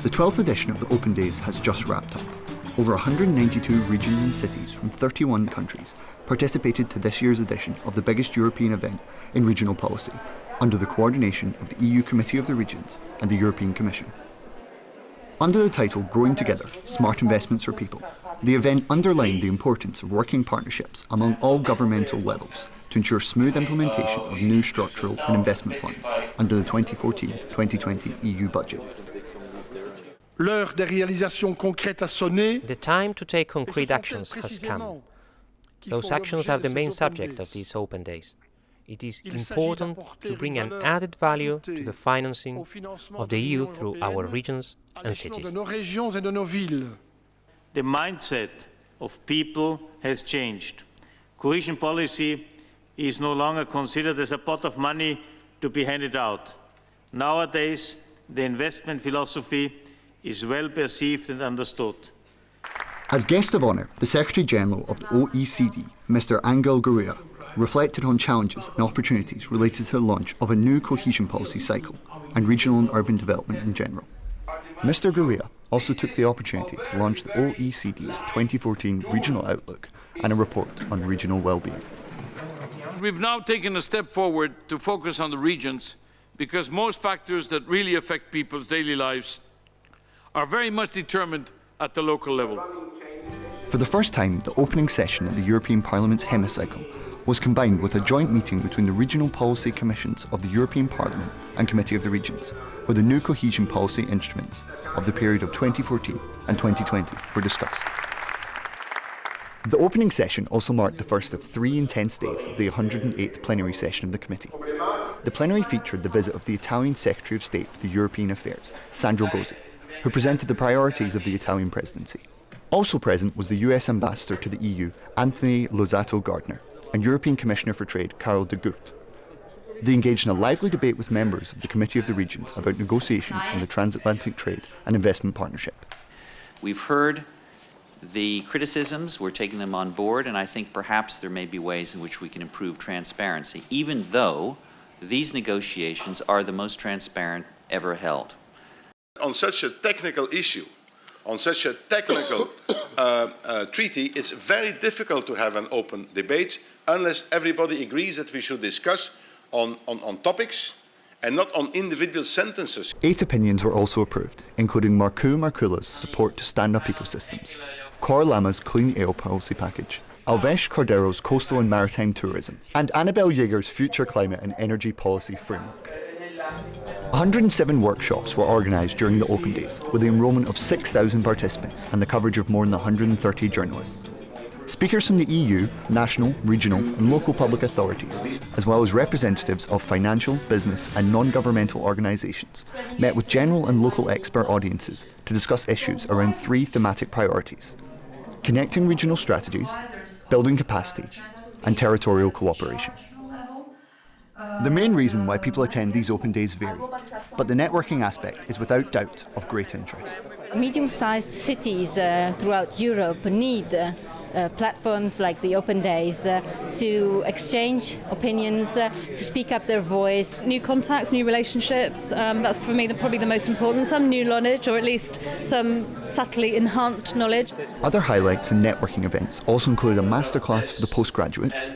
The 12th edition of the Open Days has just wrapped up. Over 192 regions and cities from 31 countries participated to this year's edition of the biggest European event in regional policy, under the coordination of the EU Committee of the Regions and the European Commission. Under the title Growing Together, Smart Investments for People, the event underlined the importance of working partnerships among all governmental levels to ensure smooth implementation of new structural and investment plans under the 2014-2020 EU budget. The time to take concrete actions has come. Those actions are the main subject of these Open Days. It is important to bring an added value to the financing of the EU through our regions and cities. The mindset of people has changed. Cohesion policy is no longer considered as a pot of money to be handed out. Nowadays, the investment philosophy is well perceived and understood. As guest of honour, the Secretary-General of the OECD, Mr. Angel Gurria, reflected on challenges and opportunities related to the launch of a new cohesion policy cycle and regional and urban development in general. Mr. Gurria also took the opportunity to launch the OECD's 2014 Regional Outlook and a report on regional well-being. We've now taken a step forward to focus on the regions because most factors that really affect people's daily lives are very much determined at the local level. For the first time, the opening session at the European Parliament's hemicycle was combined with a joint meeting between the Regional Policy Commissions of the European Parliament and Committee of the Regions, where the new cohesion policy instruments of the period of 2014 and 2020 were discussed. The opening session also marked the first of 3 intense days of the 108th Plenary session of the committee. The plenary featured the visit of the Italian Secretary of State for the European Affairs, Sandro Bozzi, who presented the priorities of the Italian presidency. Also present was the US Ambassador to the EU, Anthony Lozato Gardner, and European Commissioner for Trade, Karel de Gucht. They engaged in a lively debate with members of the Committee of the Regions about negotiations on the transatlantic trade and investment partnership. We've heard the criticisms, we're taking them on board, and I think perhaps there may be ways in which we can improve transparency, even though these negotiations are the most transparent ever held. On such a technical issue, on such a technical treaty, it's very difficult to have an open debate unless everybody agrees that we should discuss on topics and not on individual sentences. 8 opinions were also approved, including Markku Markkula's support to stand-up ecosystems, Cor Lama's Clean Air Policy Package, Alves Cordero's Coastal and Maritime Tourism, and Annabel Jaeger's Future Climate and Energy Policy Framework. 107 workshops were organised during the Open Days, with the enrolment of 6,000 participants and the coverage of more than 130 journalists. Speakers from the EU, national, regional and local public authorities, as well as representatives of financial, business and non-governmental organisations, met with general and local expert audiences to discuss issues around 3 thematic priorities: connecting regional strategies, building capacity and territorial cooperation. The main reason why people attend these Open Days vary, but the networking aspect is without doubt of great interest. Medium-sized cities throughout Europe need platforms like the Open Days to exchange opinions, to speak up their voice. New contacts, new relationships, that's for me probably the most important. Some new knowledge, or at least some subtly enhanced knowledge. Other highlights and networking events also include a masterclass for the postgraduates,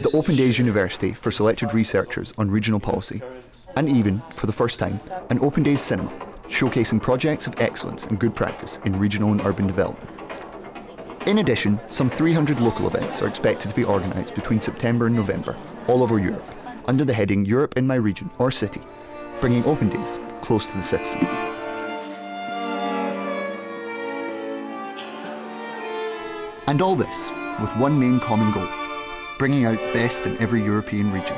the Open Days University for selected researchers on regional policy, and even, for the first time, an Open Days cinema, showcasing projects of excellence and good practice in regional and urban development. In addition, some 300 local events are expected to be organised between September and November all over Europe, under the heading Europe in My Region or City, bringing Open Days close to the citizens. And all this with one main common goal: bringing out the best in every European region.